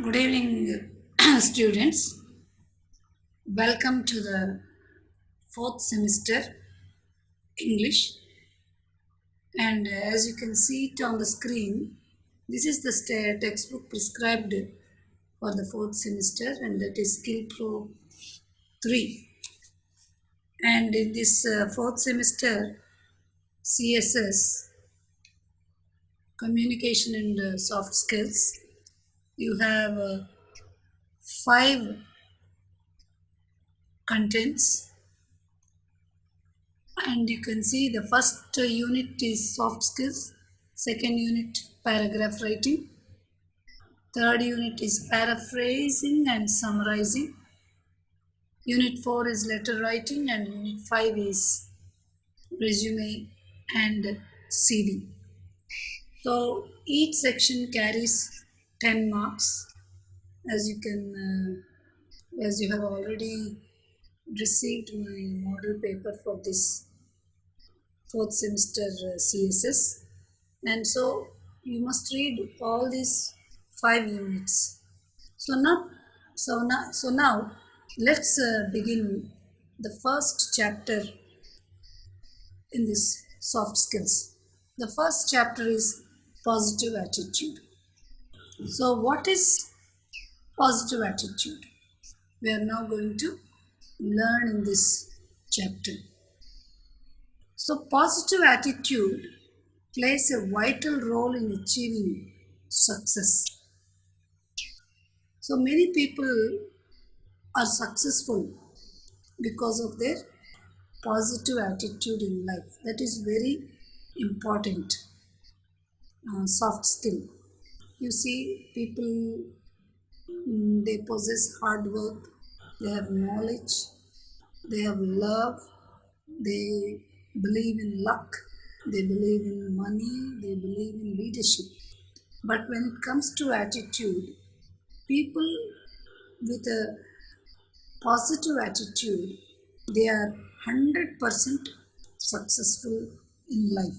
Good evening, students. Welcome to the fourth semester English. And as you can see it on the screen, this is the textbook prescribed for the fourth semester, and that is Skill Pro 3. And in this fourth semester, CSS, Communication and Soft Skills, you have 5 contents. And you can see the first unit is soft skills, second unit paragraph writing, third unit is paraphrasing and summarizing, unit 4 is letter writing, and unit 5 is resume and CV. So each section carries 10 marks. As as you have already received my model paper for this fourth semester CSS, and so you must read all these 5 units. So now let's begin the first chapter in this soft skills. The first chapter is positive attitude. So what is positive attitude? We are now going to learn in this chapter. So positive attitude plays a vital role in achieving success. So many people are successful because of their positive attitude in life. That is very important soft skill. You see, people they possess hard work, they have knowledge, they have love, they believe in luck, they believe in money, they believe in leadership. But when it comes to attitude, people with a positive attitude, they are 100% successful in life.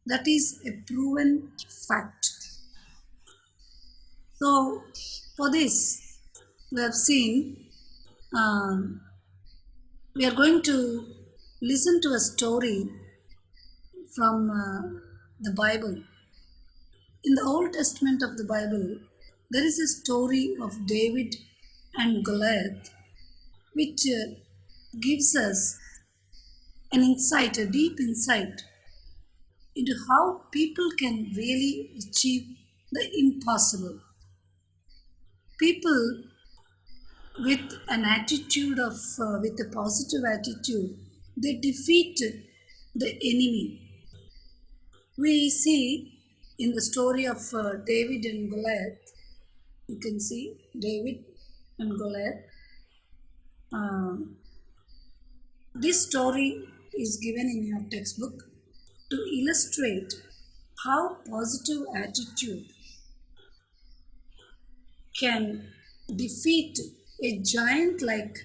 That is a proven fact. So, for this, we have seen, um, we are going to listen to a story from the Bible. In the Old Testament of the Bible, there is a story of David and Goliath, which gives us an insight, a deep insight into how people can really achieve the impossible. People with an attitude with a positive attitude, they defeat the enemy. We see in the story of David and Goliath, you can see David and Goliath. This story is given in your textbook to illustrate how positive attitude can defeat a giant like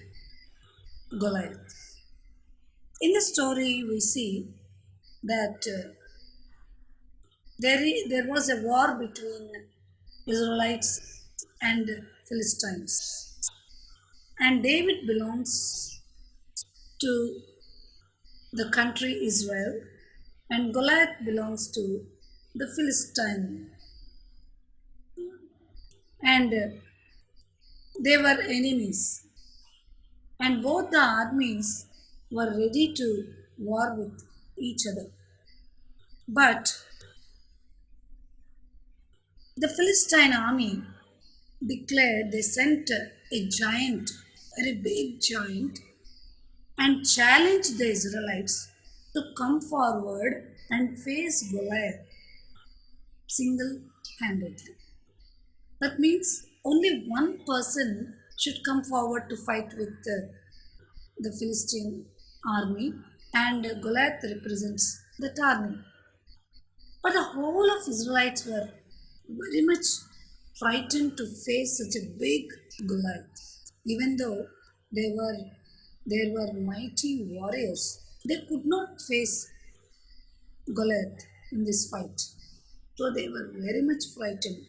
Goliath. In the story, we see that there was a war between Israelites and Philistines. And David belongs to the country Israel, and Goliath belongs to the Philistine. And they were enemies. And both the armies were ready to war with each other. But the Philistine army declared they sent a giant, a very big giant, and challenged the Israelites to come forward and face Goliath single handedly. That means only one person should come forward to fight with the Philistine army, and Goliath represents that army. But the whole of Israelites were very much frightened to face such a big Goliath. Even though they were there were mighty warriors, they could not face Goliath in this fight. So they were very much frightened.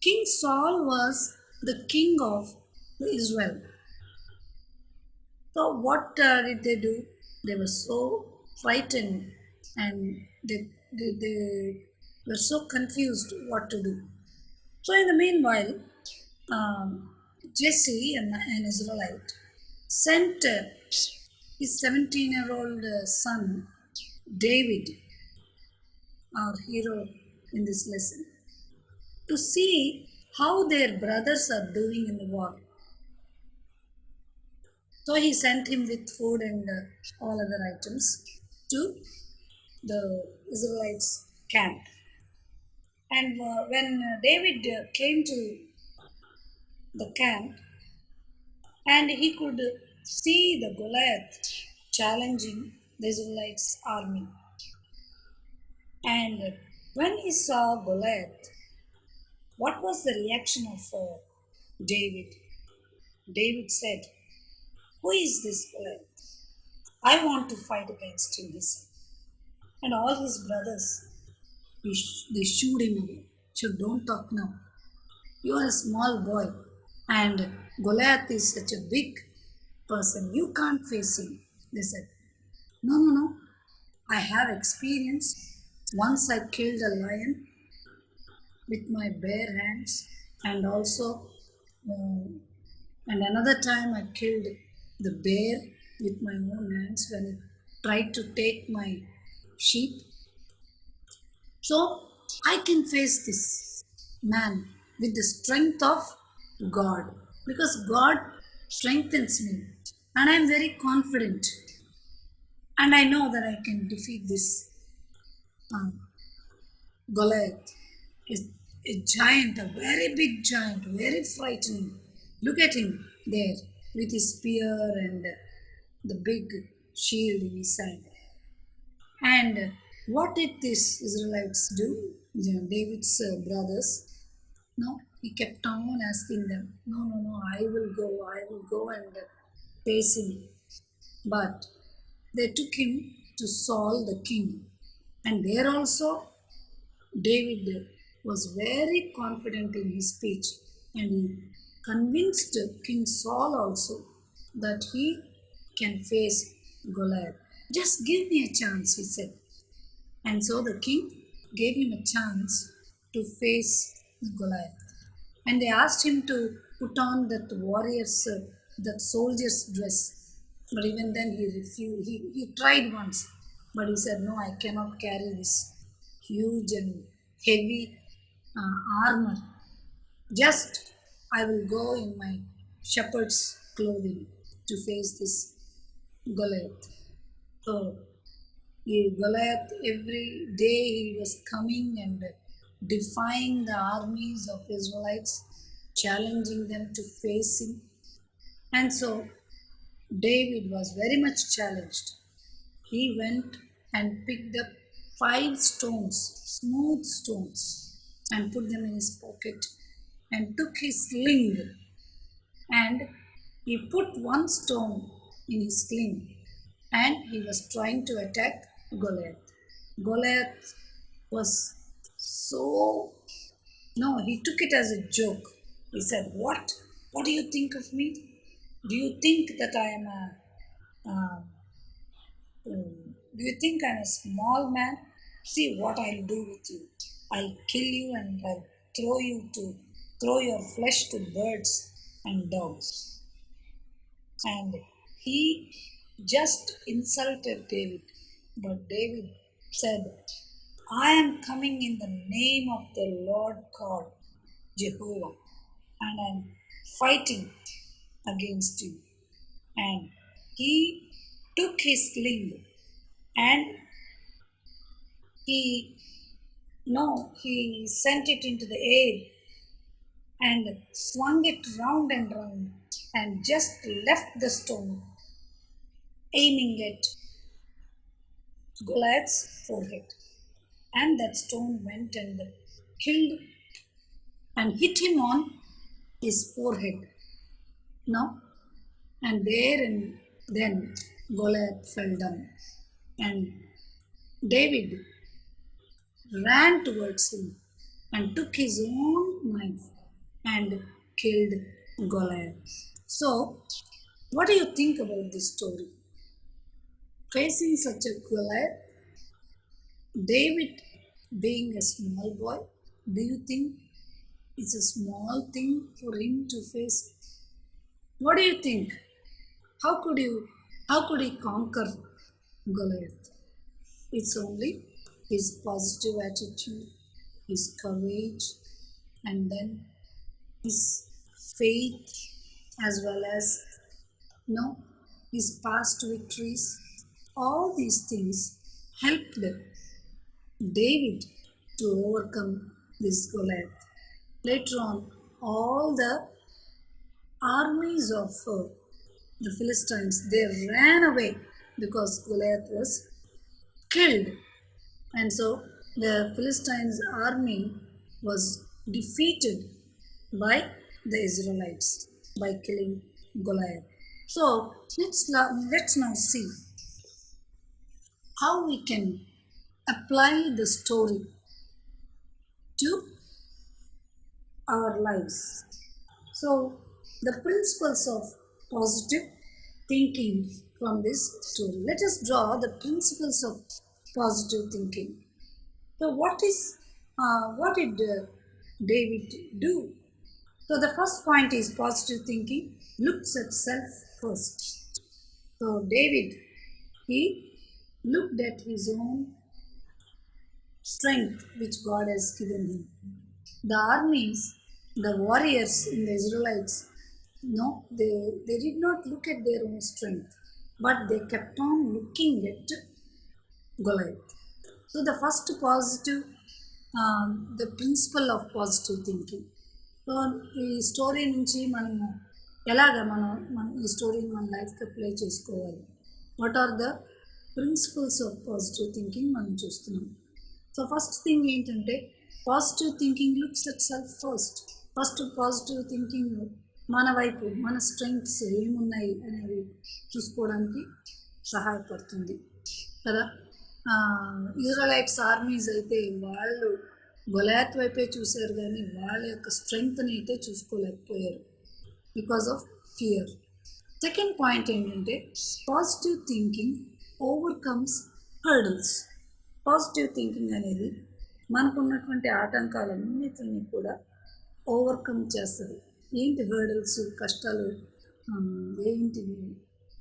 King Saul was the king of Israel. So what did they do? They were so frightened and they were so confused what to do. So in the meanwhile, um, Jesse, an Israelite, sent his 17-year-old son, David, our hero in this lesson, to see how their brothers are doing in the war. So he sent him with food and all other items to the Israelites' camp. And when David came to the camp, and he could see the Goliath challenging the Israelites' army. And when he saw Goliath, what was the reaction of David? David said, "Who is this Goliath? I want to fight against him," he said. And all his brothers, they shooed him away. So don't talk now. You are a small boy, and Goliath is such a big person. You can't face him. They said, "No, no, no. I have experience. Once I killed a lion with my bare hands, and also, uh, and another time I killed the bear with my own hands when it tried to take my sheep. So I can face this man with the strength of God because God strengthens me, and I am very confident, and I know that I can defeat this um, Goliath is a giant, a very big giant, very frightening. Look at him there with his spear and the big shield in his side. And what did these Israelites do? David's brothers. No, he kept on asking them, "No, no, no, I will go and face him." But they took him to Saul the king. And there also David was very confident in his speech, and he convinced King Saul also that he can face Goliath. "Just give me a chance," he said. And so the king gave him a chance to face Goliath. And they asked him to put on that soldier's dress. But even then he refused. He tried once, but he said, "No, I cannot carry this huge and heavy armor. Just I will go in my shepherd's clothing to face this Goliath." So Goliath, every day he was coming and defying the armies of Israelites, challenging them to face him. And so David was very much challenged. He went and picked up 5 stones, smooth stones, and put them in his pocket and took his sling, and he put one stone in his sling, and he was trying to attack Goliath. Goliath was so, no, he took it as a joke. He said, "What? What do you think of me? Do you think that I am a do you think I'm a small man? See what I'll do with you. I'll kill you and I'll throw your flesh to birds and dogs." And he just insulted David. But David said, "I am coming in the name of the Lord God, Jehovah, and I'm fighting against you." And he took his sling and he he sent it into the air and swung it round and round and just left the stone aiming at Goliath's forehead. And that stone went and killed and hit him on his forehead. No? And there and then Goliath fell down. And David ran towards him and took his own knife and killed Goliath. So, what do you think about this story? Facing such a Goliath, David being a small boy, do you think it's a small thing for him to face? What do you think? How could he conquer Goliath? It's only his positive attitude, his courage, and then his faith, as well as his past victories. All these things helped David to overcome this Goliath. Later on, all the armies of the Philistines, they ran away because Goliath was killed. And so the Philistines' army was defeated by the Israelites by killing Goliath. So let's now see how we can apply the story to our lives. So the principles of positive thinking from this story. Let us draw the principles of positive thinking. So what did David do? So the first point is positive thinking looks at self first. So David, he looked at his own strength which God has given him. The armies, the warriors in the Israelites, no, they did not look at their own strength, but they kept on looking at Goliath. So the first positive, the principle of positive thinking. So ఈ story నుంచి మనము ఎలాగ మనం ఈ స్టోరీని మన లైఫ్కి apply చేసుకోవాలి, what are the principles of positive thinking మనం చూస్తున్నాం. సో ఫస్ట్ థింగ్ ఏంటంటే positive thinking looks at self first. First positive thinking మన వైపు, మన స్ట్రెంగ్త్స్ ఏమున్నాయి అనేవి చూసుకోవడానికి సహాయపడుతుంది కదా. ఇజ్రాయలైట్స్ ఆర్మీస్ అయితే వాళ్ళు గొలాత్ వైపే చూశారు, కానీ వాళ్ళ యొక్క స్ట్రెంగ్త్ని అయితే చూసుకోలేకపోయారు because of fear. Second point ఏంటంటే positive thinking overcomes hurdles. Positive thinking అనేది మనకున్నటువంటి ఆటంకాలన్నిటిని కూడా ఓవర్కమ్ చేస్తుంది. ఏంటి హర్డల్స్, కష్టాలు ఏంటివి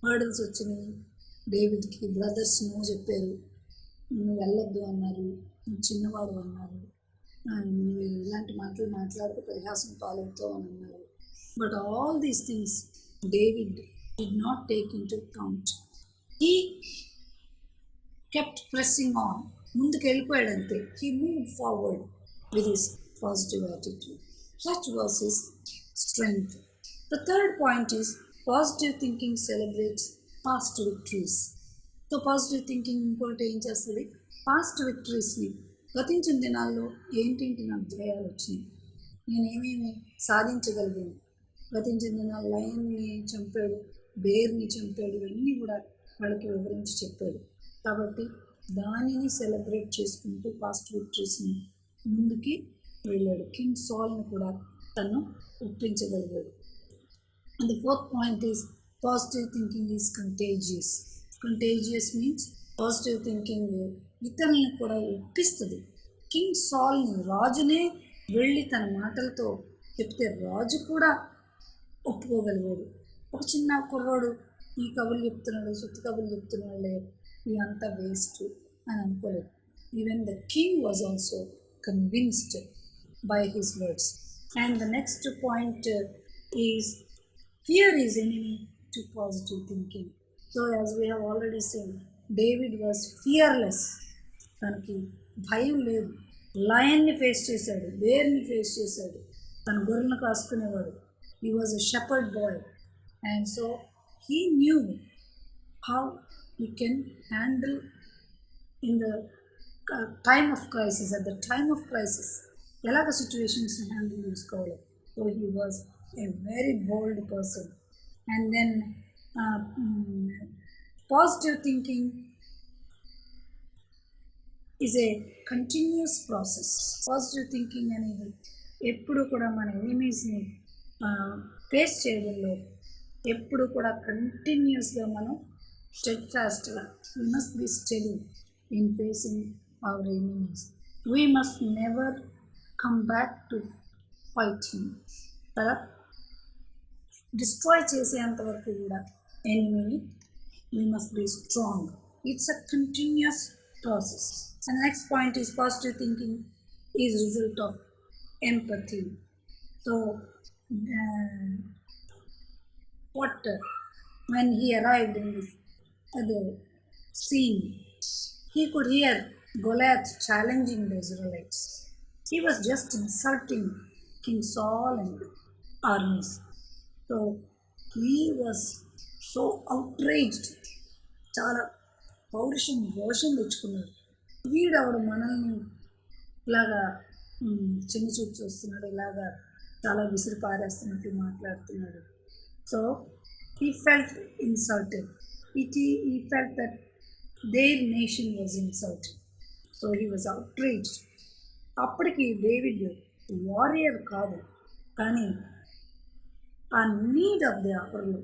హర్డల్స్ వచ్చినాయి? డేవిడ్కి బ్రదర్స్ నో చెప్పారు, నువ్వు వెళ్ళొద్దు అన్నారు, నువ్వు చిన్నవాడు అన్నారు, నువ్వు ఇలాంటి మాటలు మాట్లాడుతూ పరిహాసం పాలవుతావు అని అన్నారు. But all these things David did not take in to count. He kept pressing on, ముందుకు వెళ్ళిపోయాడు అంతే. He move forward with his positive attitude. Such was his strength. The third point is positive thinking celebrates past victories. So positive thinking ఇంకోటి ఏం చేస్తుంది, past విక్టరీస్ని, గతించిన దినాల్లో ఏంటి నాకు జయాలు వచ్చినాయి, నేనేమేమి సాధించగలిగాను, గతించిన దినాలు లయన్ని చంపాడు, బేర్ని చంపాడు, ఇవన్నీ కూడా వాళ్ళకి వివరించి చెప్పాడు. కాబట్టి దానిని సెలబ్రేట్ చేసుకుంటూ పాస్ట్ విక్టరీస్ని ముందుకి వెళ్ళాడు. కింగ్ సాల్ని కూడా తను ఒప్పించగలిగాడు. And the fourth point is positive thinking is contagious. Contagious means positive thinking ఇతరులను కూడా ఒప్పిస్తుంది. కింగ్ సాల్ని, రాజునే వెళ్ళి తన మాటలతో చెప్తే రాజు కూడా ఒప్పుకోగలిగాడు. ఒక చిన్న కుర్రోడు ఈ కబుర్లు చెప్తున్నాడు, సుత్తి కబుర్లు చెప్తున్నాడులే, ఇదంతా వేస్ట్ అని అనుకోలేదు. Even the king was also convinced by his words. And the next point is fear is enemy to positive thinking. So as we have already scene, David was fearless. తనకి భయం లేదు. లయన్ని ఫేస్ చేశాడు, బేర్ని face చేశాడు, తన గొర్రెలను కాసుకునేవాడు. He was a shepherd boy. And so he knew how he can handle in the time of crisis. At the time of crisis ఎలాగ సిచ్యువేషన్స్ని హ్యాండిల్ చేసుకోవాలి. So he was a very bold person. And then positive thinking is a continuous process. Positive thinking అనేది ఎప్పుడు కూడా మన ఎనిమీస్ని face చేయడంలో ఎప్పుడు కూడా కంటిన్యూస్గా మనం స్టెడ్ ఫాస్ట్గా we must be steady in facing our enemies. We must never come back to fighting కదా, డిస్ట్రాయ్ చేసేంత వరకు కూడా ఎనిమీని we must be strong. It's a continuous process. And the next point is positive thinking is result of empathy. So, what when he arrived in this other scene, he could hear Goliath challenging the Israelites. He was just insulting King Saul and armies. So he was so outraged, చాలా పౌరుషం రోషం తెచ్చుకున్నాడు. వీడవడు మనల్ని ఇలాగా చిన్న చూపు చూస్తున్నాడు, ఇలాగా చాలా విసిరి పారేస్తున్నట్టు మాట్లాడుతున్నాడు. So he felt insulted. He felt that their nation was insulted. So he was outraged. అప్పటికి డేవిడ్ వారియర్ కాదు, కానీ ఆ నీడ్ ఆఫ్ ది అవర్లో,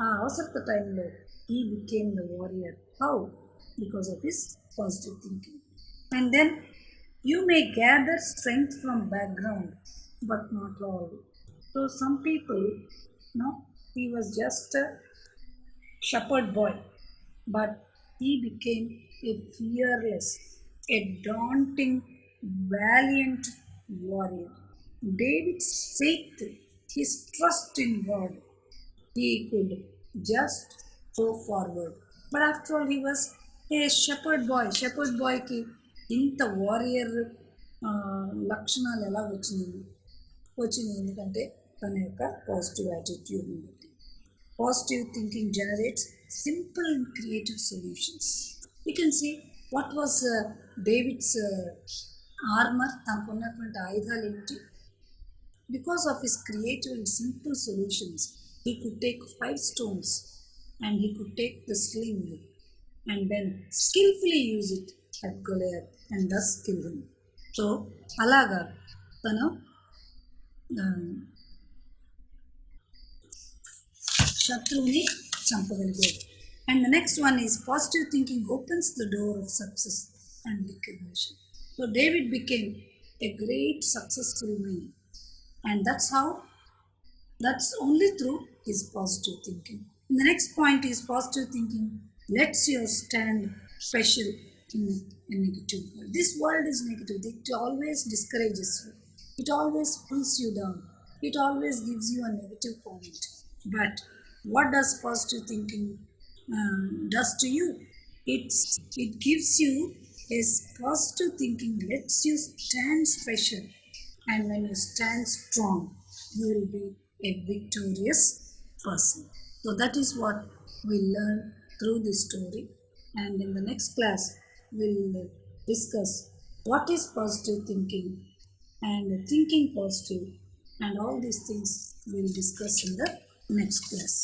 ఆ అవసరత టైంలో he became the warrior. How? Because of his positive thinking. And then you may gather strength from background, but not all. So some people, no, he was just a shepherd boy, but he became a fearless, a daunting, valiant warrior. David's faith, his trust in God, he could just go forward. But after all, he was a shepherd boy. Shepherd boy ki ఇంత warrior లక్షణాలు ఎలా వచ్చినాయి ఎందుకంటే తన యొక్క positive యాటిట్యూడ్ని బట్టి. Positive thinking generates simple and creative solutions. You can see what was David's armour, తనకు ఉన్నటువంటి ఆయుధాలు ఏమిటి? Because of his creative and simple solutions, he could take 5 stones and he could take the sling and then skillfully use it at Goliath and thus kill him. So, అలాగా తను శత్రువుని చంపగలిగాడు. And the next one is positive thinking opens the door of success and recognition. So David became a great successful man. And that's only through his positive thinking. And the next point is positive thinking lets you stand special in a negative world. This world is negative. It always discourages you. It always pulls you down. It always gives you a negative point. But what does positive thinking does to you? It gives you a positive thinking lets you stand special. And when you stand strong, you will be a victorious person. So that is what we learn through this story. And in the next class, we'll discuss what is positive thinking and thinking positive, and all these things we'll discuss in the next class.